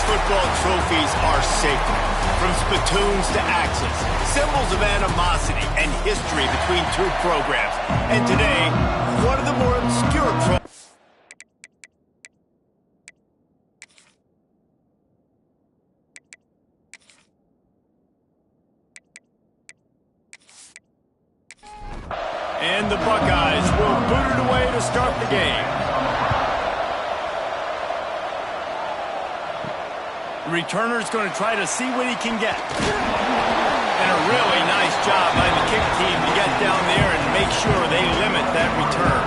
football trophies are sacred. From spittoons to axes, symbols of animosity and history between two programs. And today, one of the more obscure trophies. And the Buckeyes will boot it away to start the game. The returner's going to try to see what he can get. And a really nice job by the kick team to get down there and make sure they limit that return.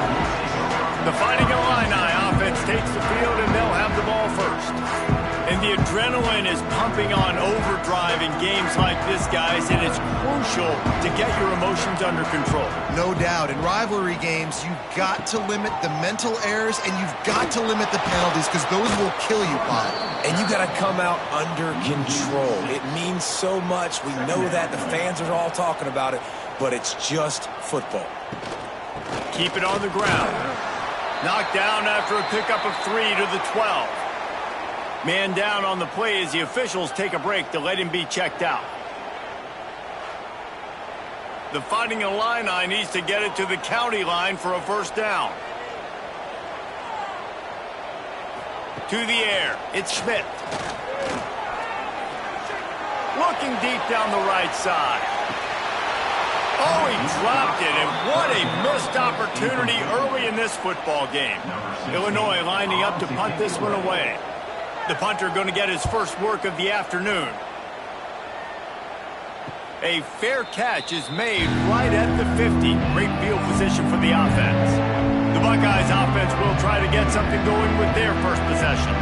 The Fighting Illini offense takes the field and they'll have the ball first. And the adrenaline is pumping on overdrive in games like this, guys, and it's crucial to get your emotions under control. No doubt. In rivalry games, you've got to limit the mental errors and you've got to limit the penalties because those will kill you, Bob. And you got to come out under control. It means so much. We know that. The fans are all talking about it, but it's just football. Keep it on the ground. Knocked down after a pickup of 3 to the 12. Man down on the play as the officials take a break to let him be checked out. The Fighting Illini needs to get it to the county line for a first down. To the air, it's Schmidt. Looking deep down the right side. Oh, he dropped it, and what a missed opportunity early in this football game. Illinois lining up to punt this one away. The punter going to get his first work of the afternoon. A fair catch is made right at the 50. Great field position for the offense. The Buckeyes offense will try to get something going with their first possession.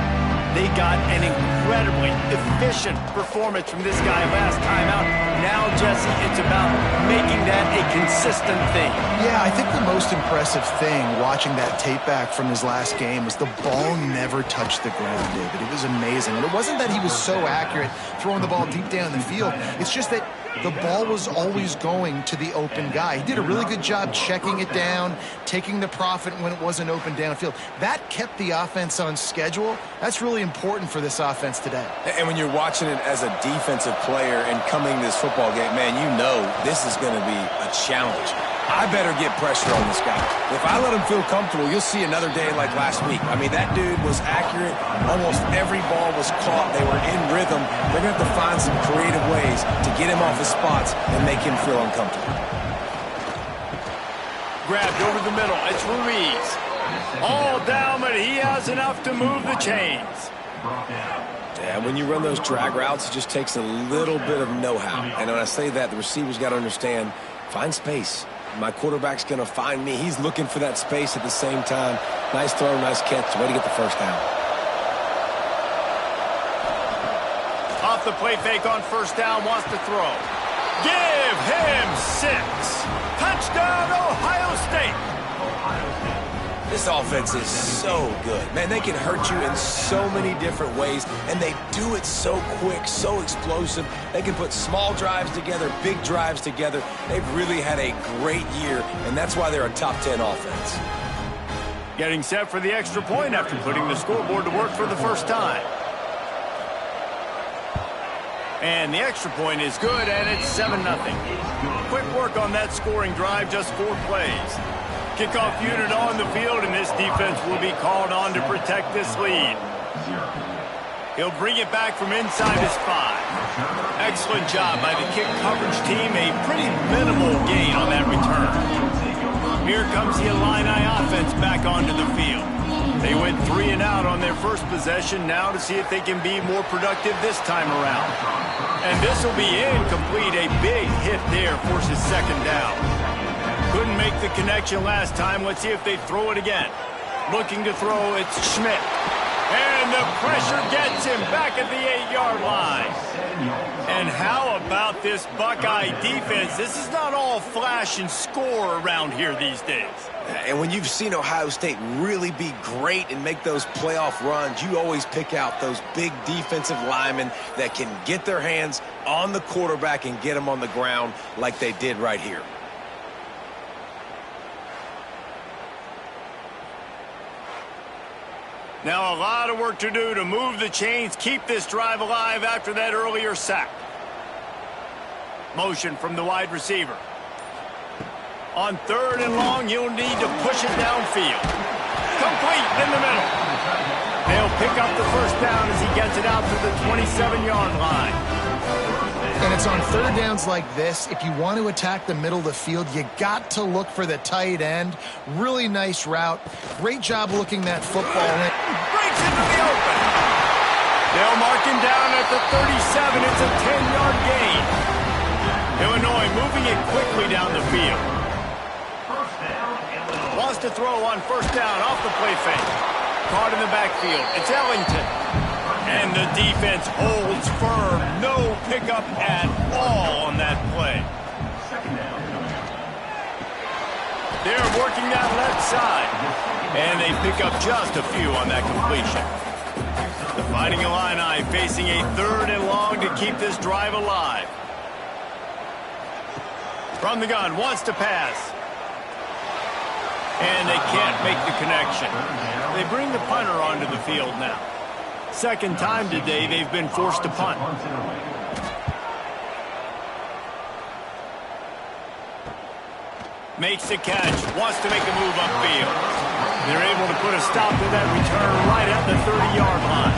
They got an incredibly efficient performance from this guy last time out. Now, Jesse, it's about making that a consistent thing. Yeah, I think the most impressive thing watching that tape back from his last game was the ball never touched the ground, David. It was amazing. And it wasn't that he was so accurate throwing the ball deep down the field. It's just that the ball was always going to the open guy. He did a really good job checking it down, taking the profit when it wasn't open downfield. That kept the offense on schedule. That's really important for this offense today. And when you're watching it as a defensive player and coming to this football game, man, you know this is going to be a challenge. I better get pressure on this guy. If I let him feel comfortable, you'll see another day like last week. I mean, that dude was accurate. Almost every ball was caught. They were in rhythm. They're going to have to find some creative ways to get him off his spots and make him feel uncomfortable. Grabbed over the middle. It's Ruiz. All down, but he has enough to move the chains. Yeah, when you run those drag routes, it just takes a little bit of know-how. And when I say that, the receivers got to understand, find space. My quarterback's going to find me. He's looking for that space at the same time. Nice throw, nice catch. Way to get the first down. Off the play fake on first down, wants to throw. Give him 6. Touchdown, Ohio State. This offense is so good. Man, they can hurt you in so many different ways, and they do it so quick, so explosive. They can put small drives together, big drives together. They've really had a great year, and that's why they're a top 10 offense. Getting set for the extra point after putting the scoreboard to work for the first time. And the extra point is good, and it's 7-0. Quick work on that scoring drive, just 4 plays. Kickoff unit on the field, and this defense will be called on to protect this lead. He'll bring it back from inside his 5. Excellent job by the kick coverage team. A pretty minimal gain on that return. Here comes the Illini offense back onto the field. They went 3 and out on their first possession, now to see if they can be more productive this time around. And this will be incomplete. A big hit there forces second down. Couldn't make the connection last time. Let's see if they throw it again. Looking to throw, it's Schmidt. And the pressure gets him back at the 8-yard line. And how about this Buckeye defense? This is not all flash and score around here these days. And when you've seen Ohio State really be great and make those playoff runs, you always pick out those big defensive linemen that can get their hands on the quarterback and get him on the ground like they did right here. Now a lot of work to do to move the chains, keep this drive alive after that earlier sack. Motion from the wide receiver. On 3rd and long, you'll need to push it downfield. Complete in the middle. They'll pick up the first down as he gets it out to the 27-yard line. And it's on 3rd downs like this. If you want to attack the middle of the field, you got to look for the tight end. Really nice route. Great job looking that football in. Breaks into the open. They'll mark him down at the 37. It's a 10-yard gain. Illinois moving it quickly down the field. Wants to throw on 1st down off the play fake. Caught in the backfield. It's Ellington. And the defense holds firm. No pickup at all on that play. They're working that left side. And they pick up just a few on that completion. The Fighting Illini facing a 3rd and long to keep this drive alive. From the gun, wants to pass. And they can't make the connection. They bring the punter onto the field now. 2nd time today they've been forced to punt. Makes the catch, wants to make a move upfield. They're able to put a stop to that return right at the 30-yard line.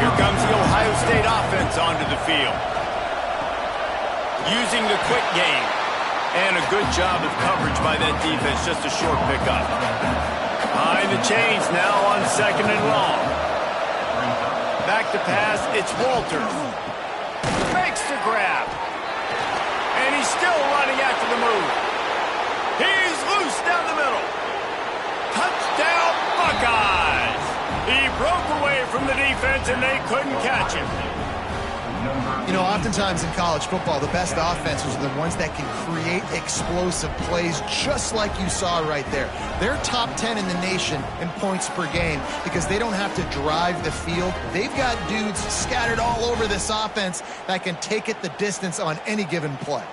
Here comes the Ohio State offense onto the field. Using the quick game. And a good job of coverage by that defense, just a short pickup. Behind the chains now on 2nd and long. Back to pass, it's Walters. Makes the grab. And he's still running after the move. He's loose down the middle. Touchdown, Buckeyes! He broke away from the defense and they couldn't catch him. You know, oftentimes in college football, the best offenses are the ones that can create explosive plays just like you saw right there. They're top 10 in the nation in points per game because they don't have to drive the field. They've got dudes scattered all over this offense that can take it the distance on any given play.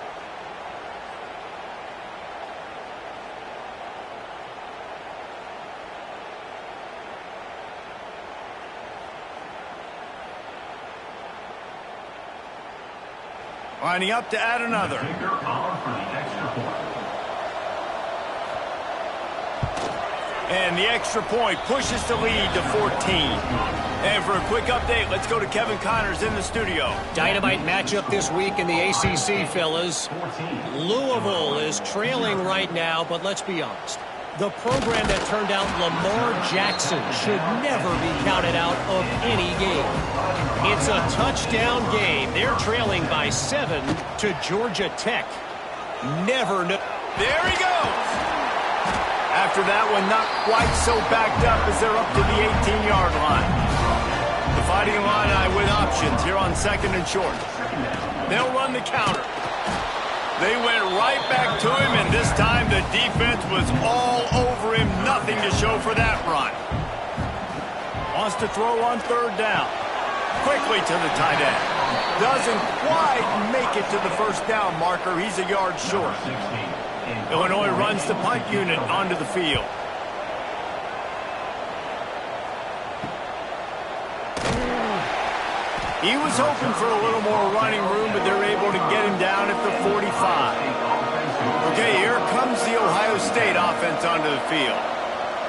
Lining up to add another. And the extra point pushes the lead to 14. And for a quick update, let's go to Kevin Connors in the studio. Dynamite matchup this week in the ACC, fellas. Louisville is trailing right now, but let's be honest. The program that turned out Lamar Jackson should never be counted out of any game. It's a touchdown game. They're trailing by 7 to Georgia Tech. Never know. There he goes. After that one, not quite so backed up as they're up to the 18-yard line. The Fighting Illini with options here on 2nd and short. They'll run the counter. They went right back to him, and this time the defense was all over him. Nothing to show for that run. Wants to throw on 3rd down. Quickly to the tight end. Doesn't quite make it to the 1st down marker. He's a yard short. Illinois runs the punt unit onto the field. He was hoping for a little more running room, but they're able to get him down at the 45. Okay, here comes the Ohio State offense onto the field.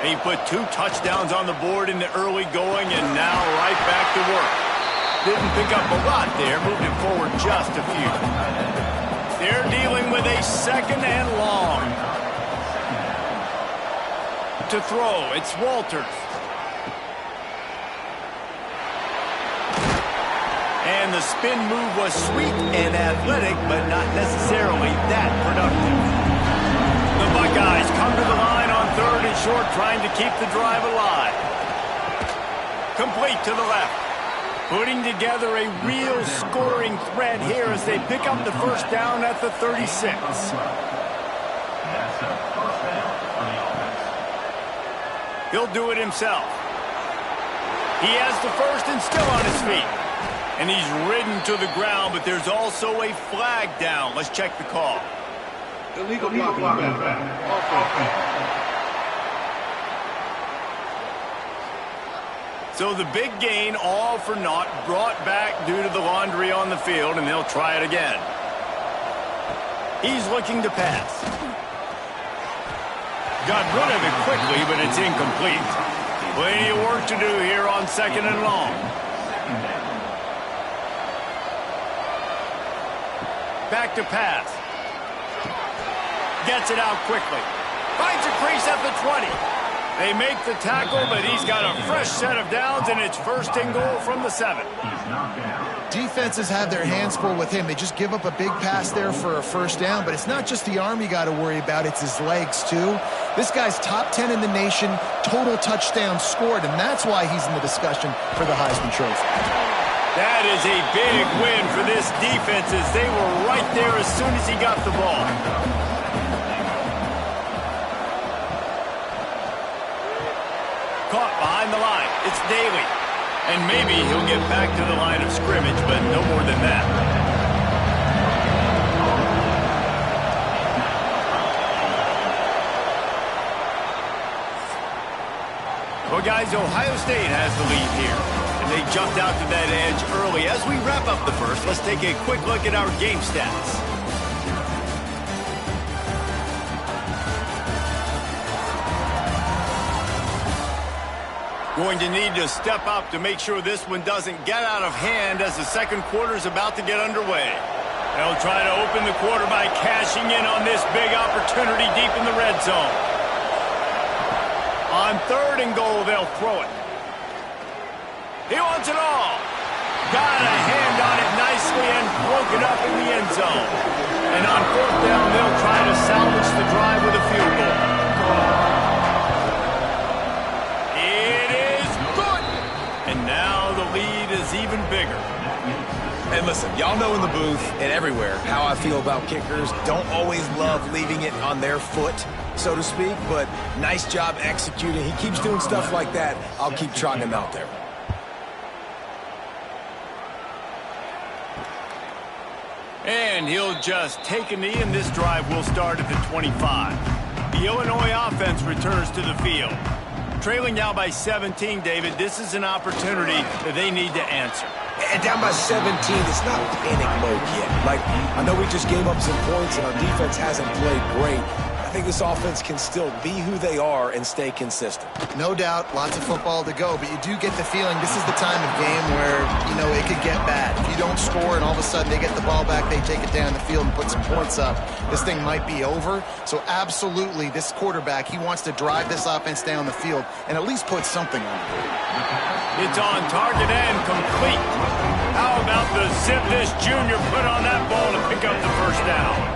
He put 2 touchdowns on the board in the early going, and now right back to work. Didn't pick up a lot there, moved it forward just a few. They're dealing with a 2nd and long. To throw, it's Walters. And the spin move was sweet and athletic, but not necessarily that productive. The Buckeyes come to the line on 3rd and short, trying to keep the drive alive. Complete to the left. Putting together a real scoring threat here as they pick up the 1st down at the 36. He'll do it himself. He has the 1st and still on his feet. And he's ridden to the ground, but there's also a flag down. Let's check the call. Illegal blocking. So the big gain, all for naught, brought back due to the laundry on the field, and they'll try it again. He's looking to pass. Got rid of it quickly, but it's incomplete. Plenty of work to do here on 2nd and long. Back to pass. Gets it out quickly. Finds a crease at the 20. They make the tackle, but he's got a fresh set of downs, and it's 1st and goal from the 7. Defenses have their hands full with him. They just give up a big pass there for a 1st down, but it's not just the arm you got to worry about, it's his legs too. This guy's top 10 in the nation, total touchdowns scored, and that's why he's in the discussion for the Heisman Trophy. That is a big win for this defense as they were right there as soon as he got the ball. Caught behind the line. It's Daly. And maybe he'll get back to the line of scrimmage, but no more than that. Well, guys, Ohio State has the lead here. And they jumped out to that edge early. As we wrap up the first, let's take a quick look at our game stats. Going to need to step up to make sure this one doesn't get out of hand as the 2nd quarter is about to get underway. They'll try to open the quarter by cashing in on this big opportunity deep in the red zone. On 3rd and goal, they'll throw it. He wants it all. Got a hand on it nicely and broke it up in the end zone. And on 4th down, they'll try to salvage the drive with a field goal. Even bigger. And listen, y'all know in the booth and everywhere how I feel about kickers. Don't always love leaving it on their foot, so to speak, but nice job executing. He keeps doing stuff like that. I'll keep trotting him out there. And he'll just take a knee, and this drive will start at the 25. The Illinois offense returns to the field. Trailing now by 17, David, this is an opportunity that they need to answer. And down by 17, it's not panic mode yet. Like, I know we just gave up some points and our defense hasn't played great. I think this offense can still be who they are and stay consistent. No doubt, lots of football to go, but you do get the feeling this is the time of game where, you know, it could get bad. If you don't score and all of a sudden they get the ball back, they take it down the field and put some points up, this thing might be over. So absolutely, this quarterback, he wants to drive this offense down the field and at least put something on it. It's on target and complete. How about the zip this junior put on that ball to pick up the 1st down?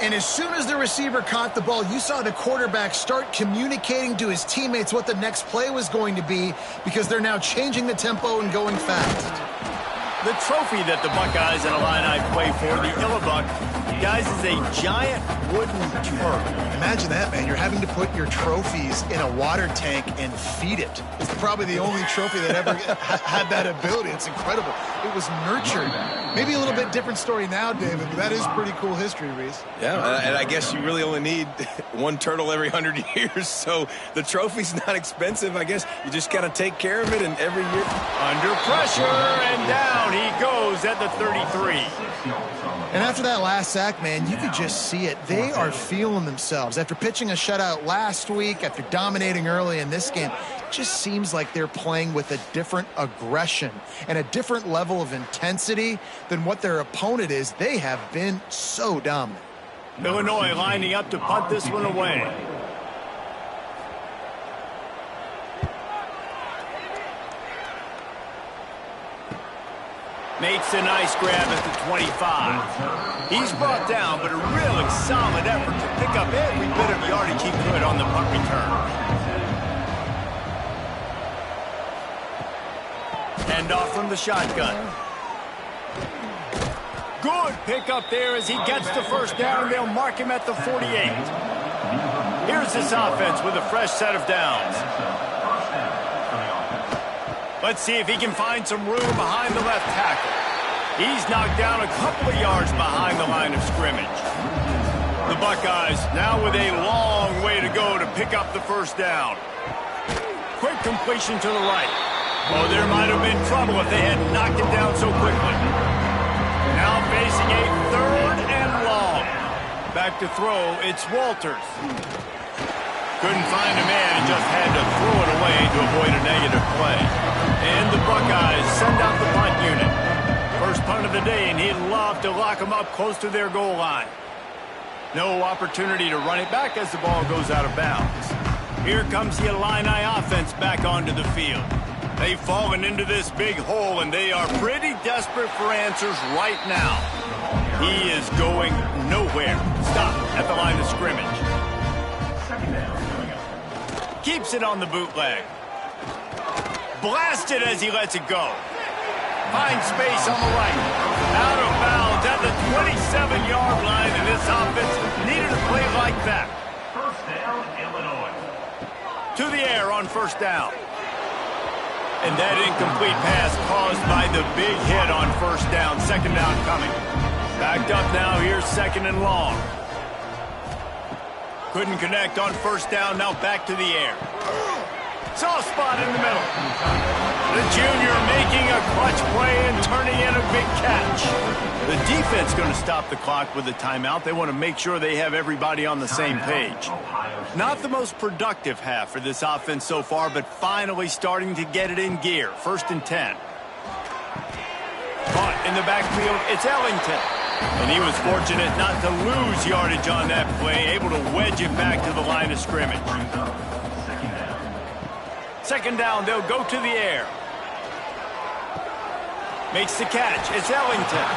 And as soon as the receiver caught the ball, you saw the quarterback start communicating to his teammates what the next play was going to be because they're now changing the tempo and going fast. The trophy that the Buckeyes and Illini play for, the Illabuck, guys, is a giant wooden turtle. Imagine that, man. You're having to put your trophies in a water tank and feed it. It's probably the only trophy that ever had that ability. It's incredible. It was nurtured. Maybe a little bit different story now, David, but that is pretty cool history, Reese. Yeah, and I guess you really only need one turtle every 100 years, so the trophy's not expensive. I guess you just got to take care of it, and every year... Under pressure, and down he goes at the 33. And after that last sack, man, you could just see it. They are feeling themselves. After pitching a shutout last week, after dominating early in this game, it just seems like they're playing with a different aggression and a different level of intensity than what their opponent is. They have been so dominant. Illinois lining up to punt this one away. Makes a nice grab at the 25. He's brought down, but a really solid effort to pick up every bit of yardage he could on the punt return. Handoff from the shotgun. Good pick up there as he gets the 1st down. They'll mark him at the 48. Here's this offense with a fresh set of downs. Let's see if he can find some room behind the left tackle. He's knocked down a couple of yards behind the line of scrimmage. The Buckeyes now with a long way to go to pick up the 1st down. Quick completion to the right. Oh, there might have been trouble if they hadn't knocked it down so quickly. Now facing a 3rd and long. Back to throw, it's Walters. Couldn't find a man and just had to throw it away to avoid a negative play. And the Buckeyes send out the punt unit. First punt of the day, and he'd love to lock them up close to their goal line. No opportunity to run it back as the ball goes out of bounds. Here comes the Illini offense back onto the field. They've fallen into this big hole, and they are pretty desperate for answers right now. He is going nowhere. Stop at the line of scrimmage. Keeps it on the bootleg. Blasted as he lets it go. Finds space on the right. Out of bounds at the 27-yard line, and this offense needed a play like that. First down, Illinois. To the air on first down. And that incomplete pass caused by the big hit on first down. Second down coming. Backed up now. Here's 2nd and long. Couldn't connect on first down. Now back to the air. Soft spot in the middle. The junior making a clutch play and turning in a big catch. The defense going to stop the clock with a timeout. They want to make sure they have everybody on the same page. Not the most productive half for this offense so far, but finally starting to get it in gear. 1st and 10. Caught in the backfield, it's Ellington. And he was fortunate not to lose yardage on that play, able to wedge it back to the line of scrimmage. 2nd down, they'll go to the air. Makes the catch, it's Ellington.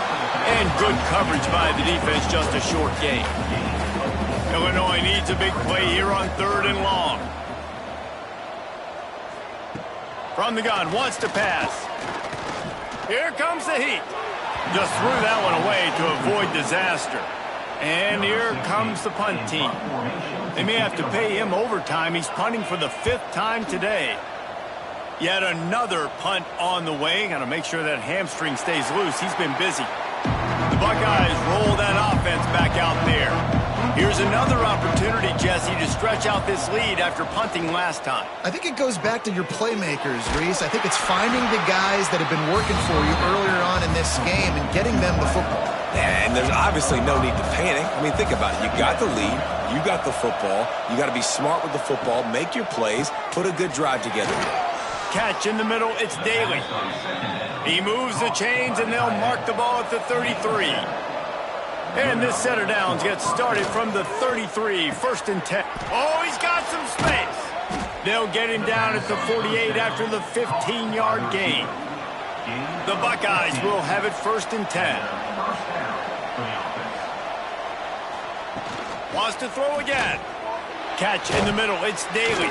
And good coverage by the defense, just a short gain. Illinois needs a big play here on 3rd and long. From the gun, wants to pass. Here comes the heat. Just threw that one away to avoid disaster. And here comes the punt team. They may have to pay him overtime. He's punting for the 5th time today. Yet another punt on the way. Got to make sure that hamstring stays loose. He's been busy. The Buckeyes roll that offense back out there. Here's another opportunity, Jesse, to stretch out this lead after punting last time. I think it goes back to your playmakers, Reese. I think it's finding the guys that have been working for you earlier on in this game and getting them the football. And there's obviously no need to panic. I mean, think about it. You got the lead. You got the football. You got to be smart with the football. Make your plays. Put a good drive together. Catch in the middle. It's Daly. He moves the chains, and they'll mark the ball at the 33. And this set of downs gets started from the 33, 1st and 10. Oh, he's got some space. They'll get him down at the 48 after the 15-yard gain. The Buckeyes will have it 1st and 10. Wants to throw again. Catch in the middle. It's Daly.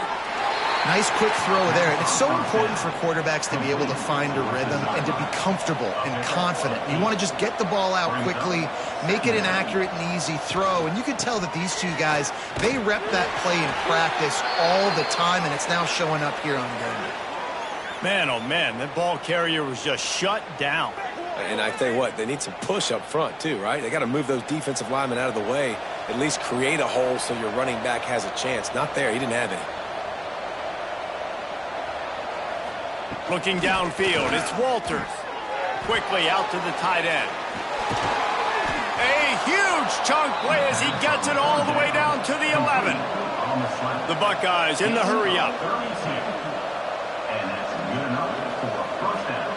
Nice quick throw there. And it's so important for quarterbacks to be able to find a rhythm and to be comfortable and confident. You want to just get the ball out quickly, make it an accurate and easy throw. And you can tell that these 2 guys, they rep that play in practice all the time, and it's now showing up here on game day. Man, oh man, that ball carrier was just shut down. And I tell you what, they need some push up front too, right? They got to move those defensive linemen out of the way, at least create a hole so your running back has a chance. Not there. He didn't have any. Looking downfield, it's Walters. Quickly out to the tight end. A huge chunk play as he gets it all the way down to the 11. The Buckeyes in the hurry up. And that's good enough for a 1st down.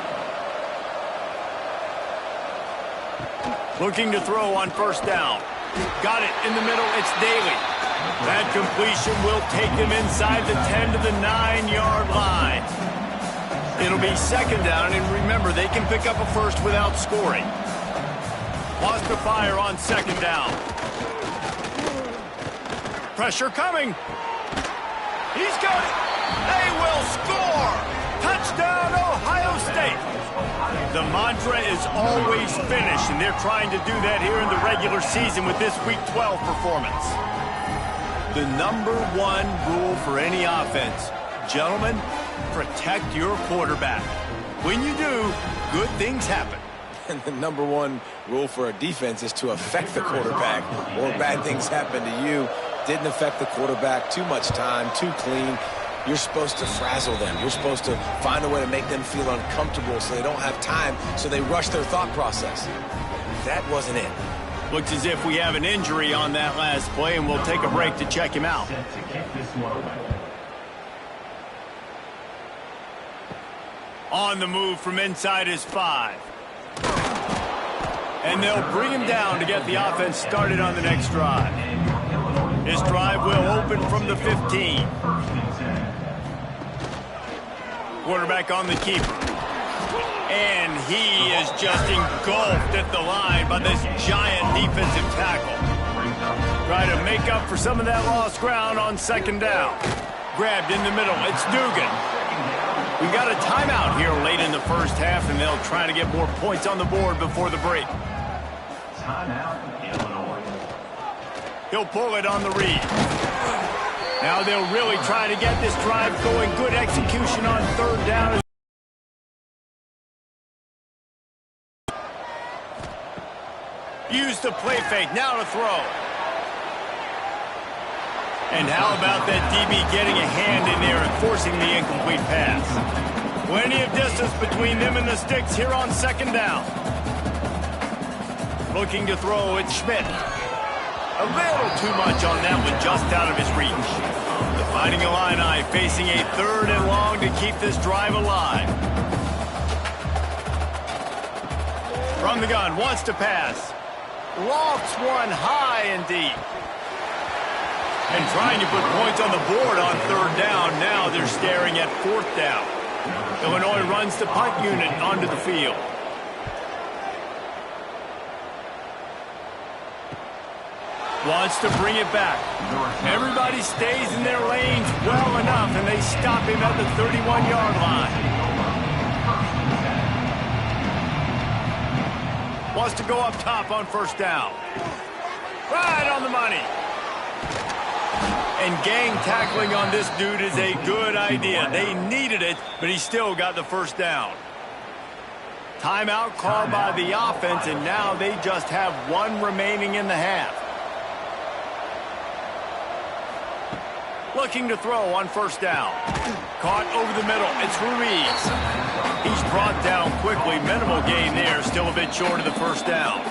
Looking to throw on 1st down. Got it in the middle, it's Daly. That completion will take him inside the 10 to the 9-yard line. It'll be 2nd down, and remember, they can pick up a first without scoring. Wants to fire on 2nd down. Pressure coming. He's got it. They will score. Touchdown, Ohio State. The mantra is always finish, and they're trying to do that here in the regular season with this Week 12 performance. The #1 rule for any offense, gentlemen, protect your quarterback. When you do, good things happen. And the #1 rule for a defense is to affect the quarterback, or bad things happen to you. Didn't affect the quarterback. Too much time, too clean. You're supposed to frazzle them. You're supposed to find a way to make them feel uncomfortable so they don't have time, so they rush their thought process. That wasn't it. Looks as if we have an injury on that last play, and we'll take a break to check him out. Set to kick this one away. On the move from inside his 5. And they'll bring him down to get the offense started on the next drive. This drive will open from the 15. Quarterback on the keeper. And he is just engulfed at the line by this giant defensive tackle. Try to make up for some of that lost ground on second down. Grabbed in the middle. It's Dugan. We got a timeout here late in the first half, and they'll try to get more points on the board before the break. Timeout, Illinois. He'll pull it on the read. Now they'll really try to get this drive going. Good execution on third down. Use the play fake. Now to throw. And how about that DB getting a hand in there and forcing the incomplete pass? Plenty of distance between them and the sticks here on second down. Looking to throw, it's Schmidt. A little too much on that one, just out of his reach. The Fighting Illini facing a 3rd and long to keep this drive alive. From the gun, wants to pass. Lofts one high and deep. And trying to put points on the board on third down. Now they're staring at 4th down. Illinois runs the punt unit onto the field. Wants to bring it back. Everybody stays in their lanes well enough, and they stop him at the 31-yard line. Wants to go up top on first down. Right on the money. And gang tackling on this dude is a good idea. They needed it, but he still got the first down. Timeout called by the offense, and now they just have 1 remaining in the half. Looking to throw on first down. Caught over the middle. It's Ruiz. He's brought down quickly. Minimal gain there. Still a bit short of the first down.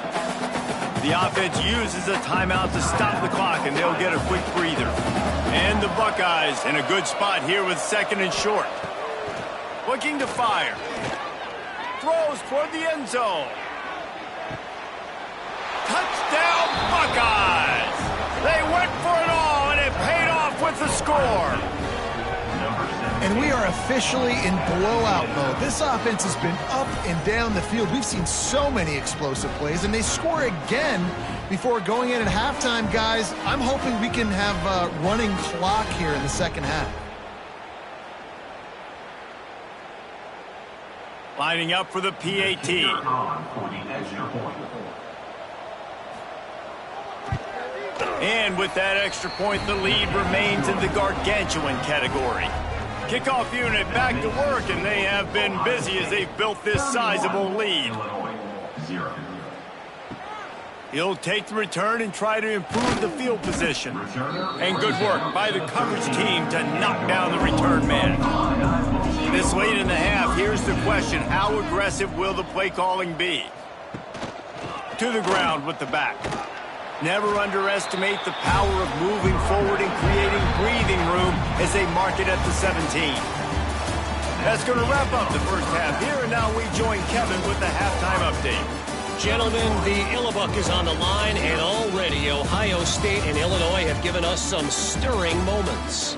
The offense uses a timeout to stop the clock, and they'll get a quick breather. And the Buckeyes in a good spot here with 2nd and short. Looking to fire. Throws toward the end zone. Touchdown, Buckeyes! They went for it all, and it paid off with the score. And we are officially in blowout mode. This offense has been up and down the field. We've seen so many explosive plays, and they score again before going in at halftime. Guys, I'm hoping we can have a running clock here in the second half. Lining up for the PAT. And with that extra point, the lead remains in the gargantuan category. Kickoff unit back to work, and they have been busy as they've built this sizable lead. He'll take the return and try to improve the field position. And good work by the coverage team to knock down the return man. This late in the half, here's the question. How aggressive will the play calling be? To the ground with the back. Never underestimate the power of moving forward and creating breathing room as they mark it at the 17. That's going to wrap up the first half here, and now we join Kevin with the halftime update. Gentlemen, the Illinois is on the line, and already Ohio State and Illinois have given us some stirring moments.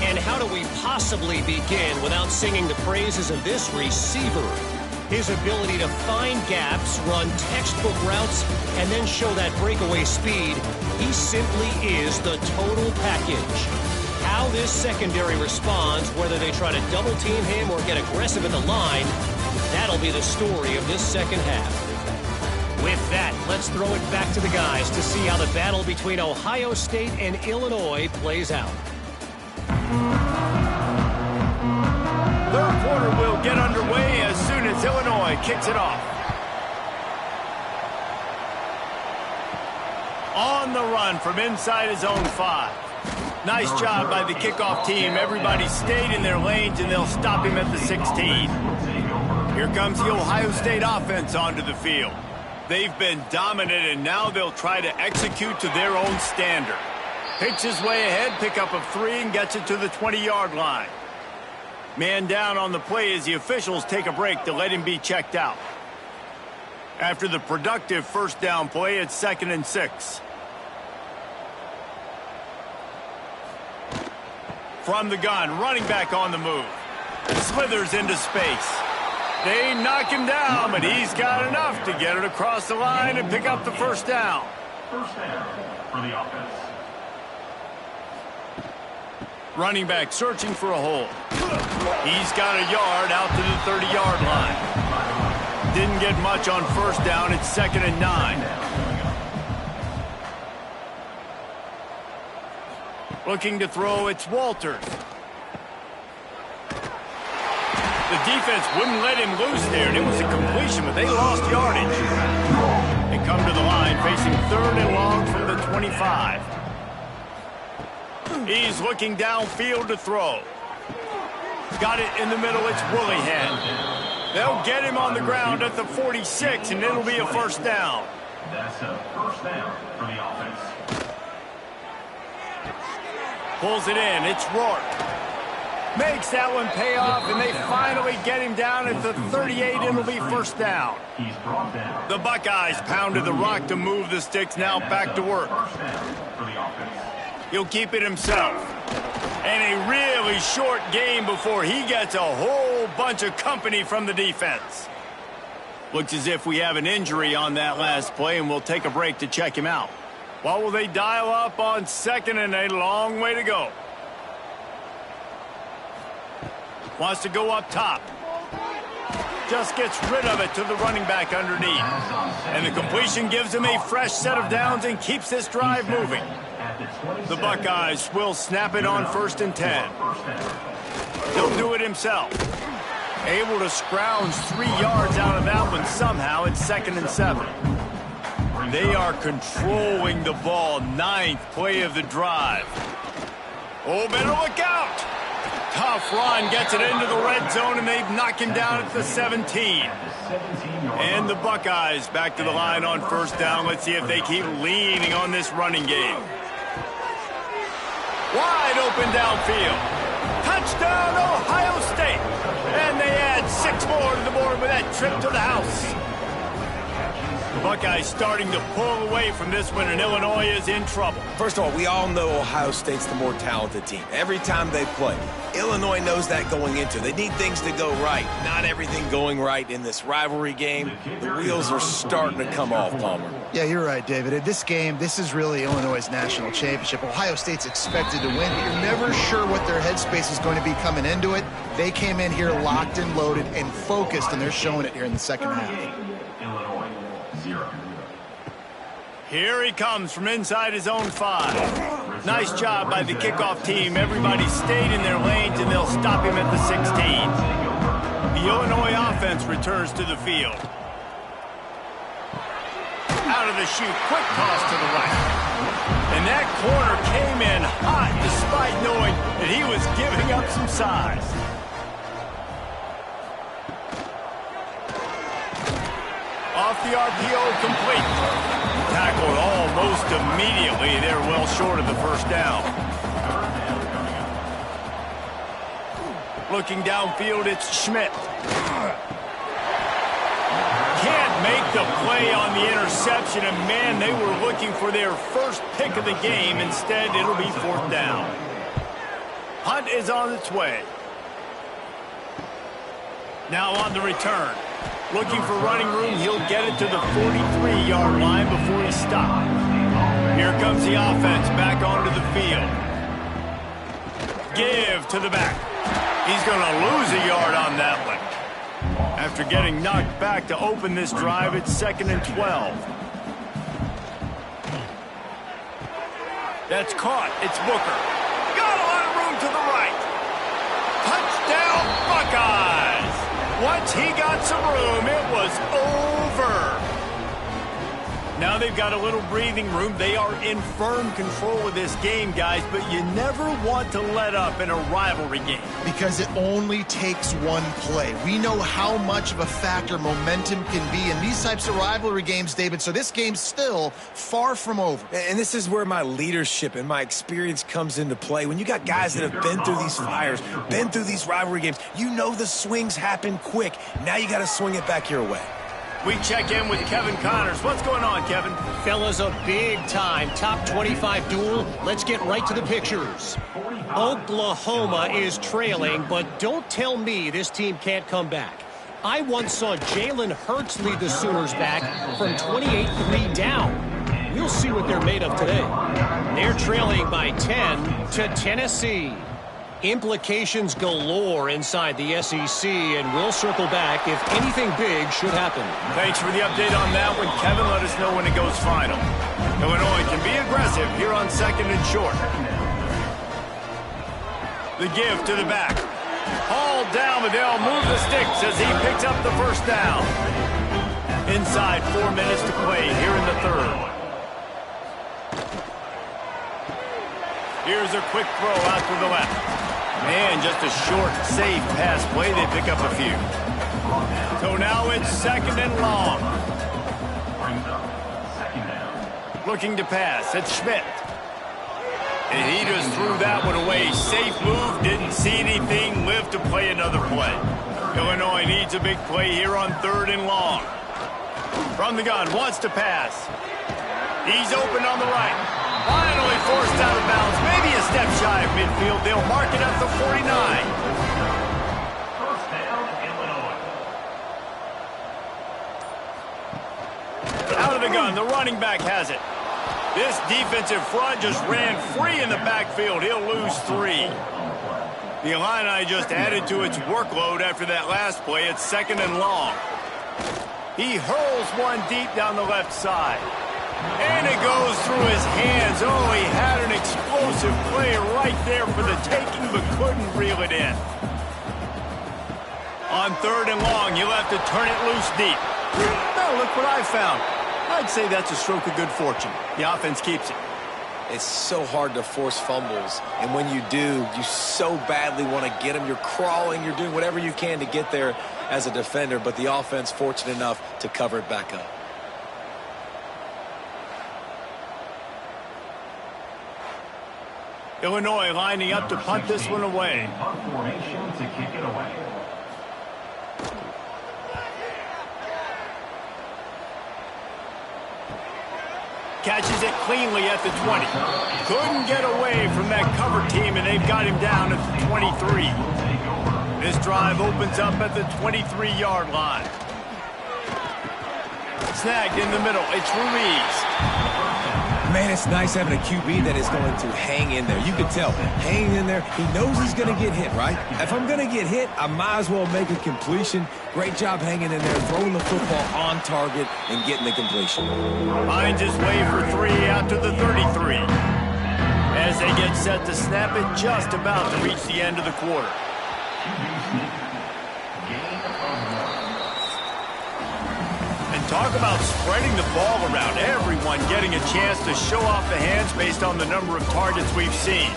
And how do we possibly begin without singing the praises of this receiver? His ability to find gaps, run textbook routes, and then show that breakaway speed. He simply is the total package. How this secondary responds, whether they try to double team him or get aggressive at the line, that'll be the story of this second half. With that, let's throw it back to the guys to see how the battle between Ohio State and Illinois plays out. Third quarter will get underway as soon as Illinois kicks it off. On the run from inside his own 5. Nice job by the kickoff team. Everybody stayed in their lanes, and they'll stop him at the 16. Here comes the Ohio State offense onto the field. They've been dominant, and now they'll try to execute to their own standard. Picks his way ahead, pickup of 3, and gets it to the 20-yard line. Man down on the play as the officials take a break to let him be checked out. After the productive first down play, it's 2nd and 6. From the gun, running back on the move. Slithers into space. They knock him down, but he's got enough to get it across the line and pick up the first down. First down for the offense. Running back searching for a hole. He's got a yard out to the 30-yard line. Didn't get much on first down. It's 2nd and 9. Looking to throw, it's Walters. The defense wouldn't let him loose there, and it was a completion, but they lost yardage. They come to the line, facing 3rd and long from the 25. He's looking downfield to throw. Got it in the middle, it's Willingham. They'll get him on the ground at the 46, and it'll be a first down. That's a first down for the offense. Pulls it in, it's Rourke. Makes that one pay off, and they finally get him down at the 38. It'll be first down. He's brought down. The Buckeyes pounded the rock to move the sticks, now back to work. First down for the offense. He'll keep it himself. And a really short game before he gets a whole bunch of company from the defense. Looks as if we have an injury on that last play, and we'll take a break to check him out. What will they dial up on 2nd and a long way to go? Wants to go up top. Just gets rid of it to the running back underneath. And the completion gives him a fresh set of downs and keeps this drive moving. The Buckeyes will snap it on 1st and 10. He'll do it himself. Able to scrounge 3 yards out of that one somehow. It's 2nd and 7. They are controlling the ball. 9th play of the drive. Oh, better look out. Tough run, gets it into the red zone, and they've knocked him down at the 17. And the Buckeyes back to the line on first down. Let's see if they keep leaning on this running game. Wide open downfield. Touchdown, Ohio State. And they add 6 more to the board with that trip to the house. The Buckeyes starting to pull away from this one, and Illinois is in trouble. First of all, we all know Ohio State's the more talented team. Every time they play, Illinois knows that going into. They need things to go right. Not everything going right in this rivalry game. The wheels are starting to come off, Palmer. Yeah, you're right, David. In this game, this is really Illinois' national championship. Ohio State's expected to win, but you're never sure what their headspace is going to be coming into it. They came in here locked and loaded and focused, and they're showing it here in the second half. Illinois, 0. Here he comes from inside his own 5. Nice job by the kickoff team. Everybody stayed in their lanes, and they'll stop him at the 16. The Illinois offense returns to the field. Out of the chute, quick toss to the right. And that corner came in hot despite knowing that he was giving up some size. Off the RPO, complete. Tackled almost immediately. They're well short of the first down. Looking downfield, it's Schmidt. Can't make the play on the interception, and man, they were looking for their first pick of the game. Instead, it'll be 4th down. Hunt is on its way. Now on the return. Looking for running room, he'll get it to the 43-yard line before he stops. Here comes the offense back onto the field. Give to the back. He's going to lose a yard on that one. After getting knocked back to open this drive, it's 2nd and 12. That's caught. It's Booker. Got a lot of room to the right. Touchdown, Buckeyes. Once he got some room, it was over. Now they've got a little breathing room. They are in firm control of this game, guys, but you never want to let up in a rivalry game. Because it only takes one play. We know how much of a factor momentum can be in these types of rivalry games, David, so this game's still far from over. And this is where my leadership and my experience comes into play. When you got guys that have been through these fires, been through these rivalry games, you know the swings happen quick. Now you got to swing it back your way. We check in with Kevin Connors. What's going on, Kevin? Fellas, a big-time top 25 duel. Let's get right to the pictures. Oklahoma is trailing, but don't tell me this team can't come back. I once saw Jalen Hurts lead the Sooners back from 28-3 down. We'll see what they're made of today. They're trailing by 10 to Tennessee. Implications galore inside the SEC, and we'll circle back if anything big should happen. Thanks for the update on that one, Kevin. Let us know when it goes final. Illinois can be aggressive here on 2nd and short. The give to the back. Hauled down, but they'll move the sticks as he picks up the first down. Inside 4 minutes to play here in the third. Here's a quick throw out to the left. And just a short, safe pass play. They pick up a few. So now it's 2nd and long. Looking to pass. It's Schmidt. And he just threw that one away. Safe move. Didn't see anything. Lived to play another play. Illinois needs a big play here on 3rd and long. From the gun. Wants to pass. He's open on the right. Finally forced out of bounds. Maybe a step shy of midfield. They'll mark it up to 49. First down, Illinois. Out of the gun. The running back has it. This defensive front just ran free in the backfield. He'll lose 3. The Illini just added to its workload after that last play. It's 2nd and long. He hurls one deep down the left side. And it goes through his hands. Oh, he had an explosive play right there for the taking, but couldn't reel it in. On 3rd and long, you'll have to turn it loose deep. Now, look what I found. I'd say that's a stroke of good fortune. The offense keeps it. It's so hard to force fumbles, and when you do, you so badly want to get them. You're crawling, you're doing whatever you can to get there as a defender, but the offense fortunate enough to cover it back up. Illinois lining up to punt this one away. Punt formation to kick it away. Catches it cleanly at the 20. Couldn't get away from that cover team, and they've got him down at the 23. This drive opens up at the 23-yard line. Snagged in the middle. It's Ruiz. Man, it's nice having a QB that is going to hang in there. You can tell, hanging in there, he knows he's going to get hit, right? If I'm going to get hit, I might as well make a completion. Great job hanging in there, throwing the football on target and getting the completion. Finds his way for 3 out to the 33. As they get set to snap it, just about to reach the end of the quarter. Talk about spreading the ball around. Everyone getting a chance to show off the hands based on the number of targets we've seen.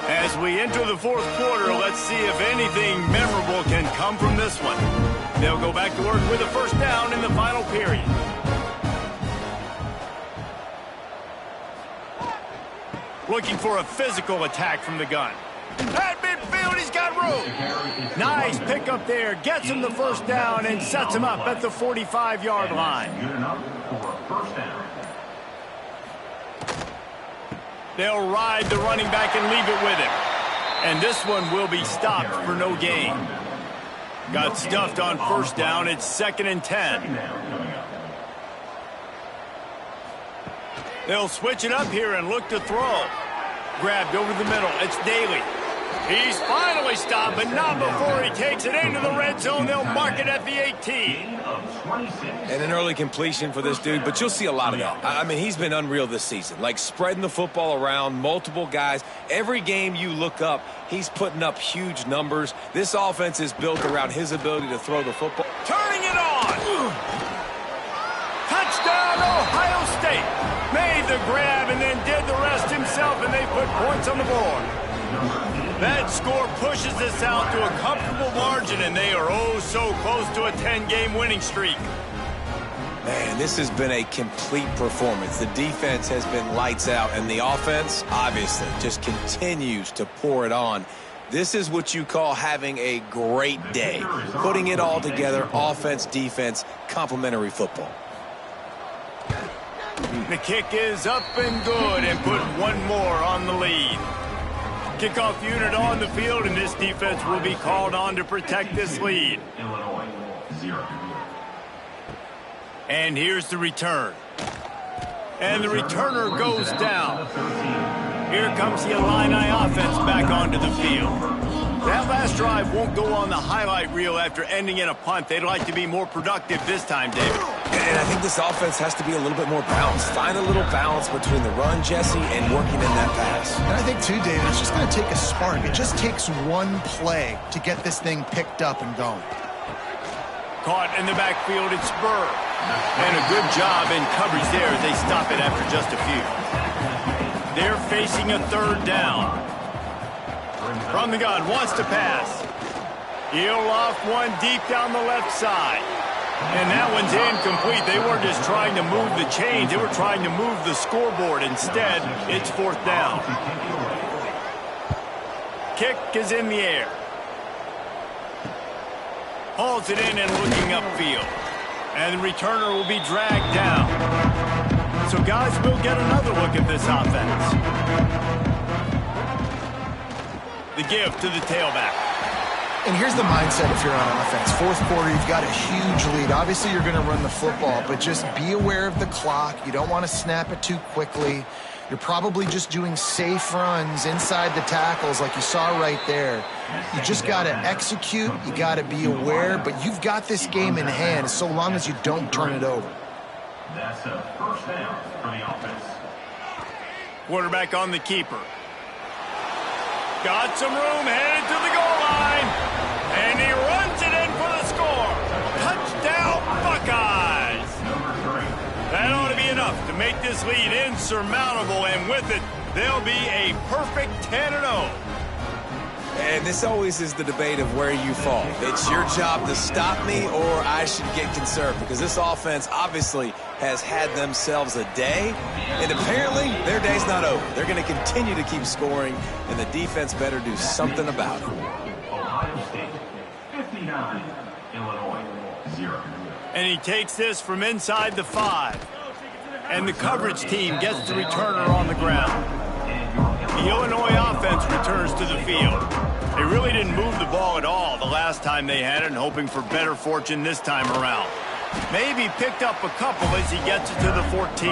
As we enter the 4th quarter, let's see if anything memorable can come from this one. They'll go back to work with a first down in the final period. Looking for a physical attack from the gun. At midfield, he's got room. Nice pick up there. Gets him the first down and sets him up at the 45-yard line. Good enough for a first down. They'll ride the running back and leave it with him. And this one will be stopped for no gain. Got stuffed on first down. It's 2nd and 10. They'll switch it up here and look to throw. Grabbed over the middle. It's Daly. He's finally stopped, but not before he takes it into the red zone. They'll mark it at the 18. And an early completion for this dude, but you'll see a lot of that. I mean, he's been unreal this season, like spreading the football around, multiple guys. Every game you look up, he's putting up huge numbers. This offense is built around his ability to throw the football. Turning it on. Touchdown, Ohio State. Made the grab and then did the rest himself, and they put points on the board. That score pushes us out to a comfortable margin, and they are oh so close to a 10-game winning streak. Man, this has been a complete performance. The defense has been lights out, and the offense, obviously, just continues to pour it on. This is what you call having a great day. Putting it all together, offense, defense, complementary football. The kick is up and good, and put one more on the lead. Kickoff unit on the field, and this defense will be called on to protect this lead. Illinois, 0. And here's the return. And the returner goes down. Here comes the Illini offense back onto the field. That last drive won't go on the highlight reel after ending in a punt. They'd like to be more productive this time, David. And I think this offense has to be a little bit more balanced. Find a little balance between the run, Jesse, and working in that pass. And I think, too, David, it's just going to take a spark. It just takes one play to get this thing picked up and going. Caught in the backfield, it's Burr. And a good job in coverage there as they stop it after just a few. They're facing a third down. From the gun, wants to pass. He'll off one deep down the left side. And that one's incomplete. They weren't just trying to move the chains. They were trying to move the scoreboard. Instead, it's fourth down. Kick is in the air. Hauls it in and looking upfield. And the returner will be dragged down. So guys, we'll get another look at this offense. The give to the tailback. And here's the mindset if you're on offense. Fourth quarter, you've got a huge lead. Obviously, you're going to run the football, but just be aware of the clock. You don't want to snap it too quickly. You're probably just doing safe runs inside the tackles like you saw right there. You just got to execute. You got to be aware, but you've got this game in hand so long as you don't turn it over. That's a first down for the offense. Quarterback on the keeper. Got some room, headed to the goal line. And he runs it in for the score. Touchdown, Buckeyes. That ought to be enough to make this lead insurmountable, and with it, they'll be a perfect 10-0. And this always is the debate of where you fall. It's your job to stop me, or I should get conserved, because this offense obviously has had themselves a day, and apparently their day's not over. They're going to continue to keep scoring, and the defense better do something about it. Ohio State, 59. Illinois, 0. And he takes this from inside the 5. And the coverage team gets the returner on the ground. The Illinois offense returns to the field. They really didn't move the ball at all the last time they had it, and hoping for better fortune this time around. Maybe picked up a couple as he gets it to the 14.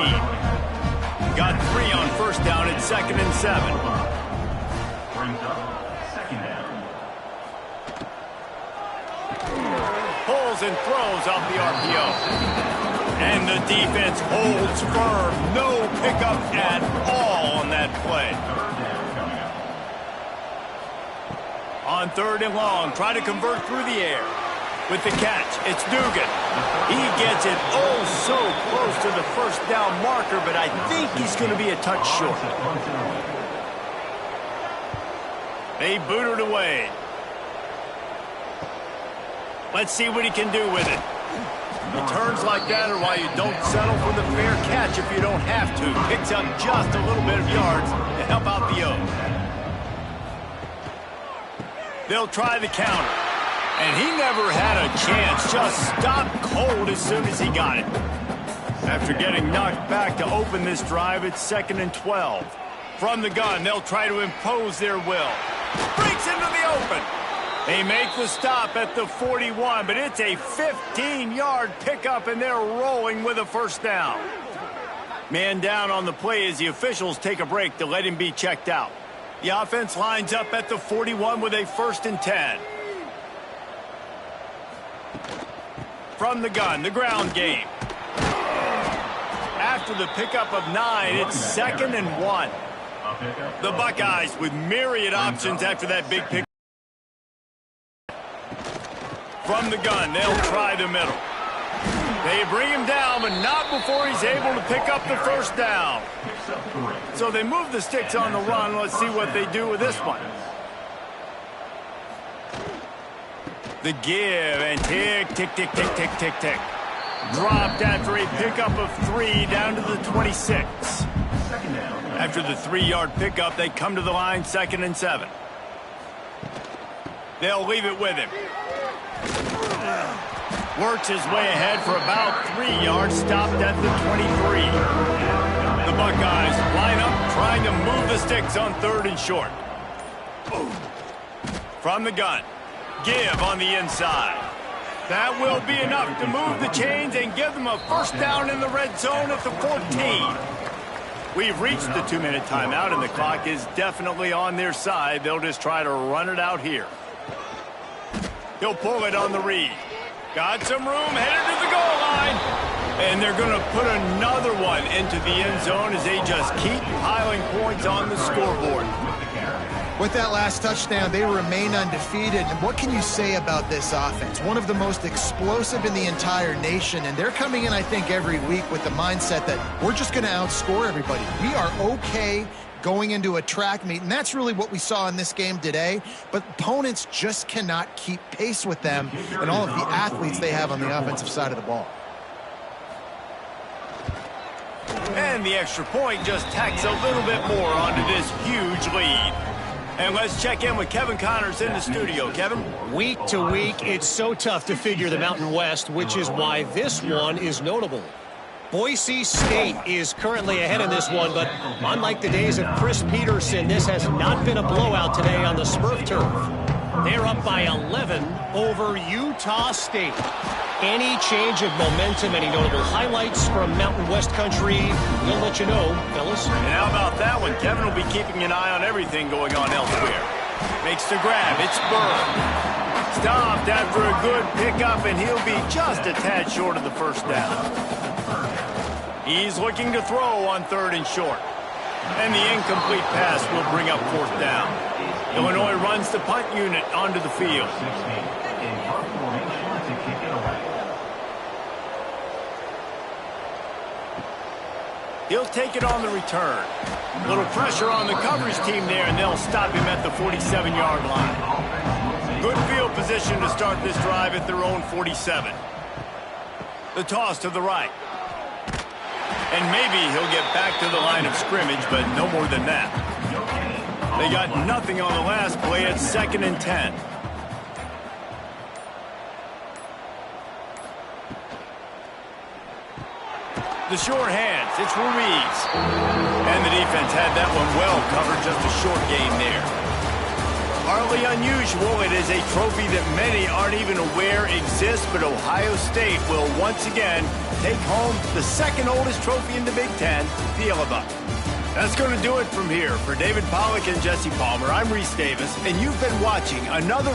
Got 3 on first down at 2nd and 7. Brings up second down. Pulls and throws off the RPO. And the defense holds firm. No pickup at all on that play. On 3rd and long, try to convert through the air. With the catch, it's Dugan. He gets it oh so close to the first down marker, but I think he's going to be a touch short. They boot it away. Let's see what he can do with it. Returns like that are why you don't settle for the fair catch if you don't have to. Picks up just a little bit of yards to help out the O's. They'll try the counter. And he never had a chance. Just stopped cold as soon as he got it. After getting knocked back to open this drive, it's 2nd and 12. From the gun, they'll try to impose their will. Breaks into the open. They make the stop at the 41, but it's a 15-yard pickup, and they're rolling with a first down. Man down on the play as the officials take a break to let him be checked out. The offense lines up at the 41 with a 1st and 10. From the gun, the ground game. After the pickup of 9, it's 2nd and 1. The Buckeyes with myriad options after that big pick. From the gun, they'll try the middle. They bring him down, but not before he's able to pick up the 1st down. So they move the sticks on the run. Let's see what they do with this one. The give, and tick, tick, tick, tick, tick, tick, tick. Dropped after a pickup of 3 down to the 26. After the 3-yard pickup, they come to the line 2nd and 7. They'll leave it with him. Works his way ahead for about 3 yards, stopped at the 23. The Buckeyes line up, trying to move the sticks on 3rd and short. From the gun, give on the inside. That will be enough to move the chains and give them a 1st down in the red zone at the 14. We've reached the 2-minute timeout, and the clock is definitely on their side. They'll just try to run it out here. He'll pull it on the read. Got some room, headed to the goal line. And they're going to put another one into the end zone as they just keep piling points on the scoreboard. With that last touchdown, they remain undefeated. And what can you say about this offense? One of the most explosive in the entire nation. And they're coming in, I think, every week with the mindset that we're just going to outscore everybody. We are okay going into a track meet, and that's really what we saw in this game today. But opponents just cannot keep pace with them and all of the athletes they have on the offensive side of the ball. And the extra point just tacks a little bit more onto this huge lead. And let's check in with Kevin Connors in the studio. Kevin? Week to week, it's so tough to figure the Mountain West, which is why this one is notable. Boise State is currently ahead in this one, but unlike the days of Chris Peterson, this has not been a blowout today on the Smurf turf. They're up by 11 over Utah State. Any change of momentum, any notable highlights from Mountain West country, we'll let you know, fellas. And how about that one? Kevin will be keeping an eye on everything going on elsewhere. Makes the grab. It's Burr. Stopped after a good pickup, and he'll be just a tad short of the 1st down. He's looking to throw on 3rd and short. And the incomplete pass will bring up 4th down. Illinois runs the punt unit onto the field. He'll take it on the return. Little pressure on the coverage team there, and they'll stop him at the 47-yard line. Good field position to start this drive at their own 47. The toss to the right. And maybe he'll get back to the line of scrimmage, but no more than that. They got nothing on the last play at 2nd and 10. The short hands, it's Ruiz. And the defense had that one well covered, just a short game there. Hardly unusual, it is a trophy that many aren't even aware exists, but Ohio State will once again take home the 2nd oldest trophy in the Big Ten, the Yellow Buck. That's going to do it from here. For David Pollack and Jesse Palmer, I'm Reese Davis, and you've been watching another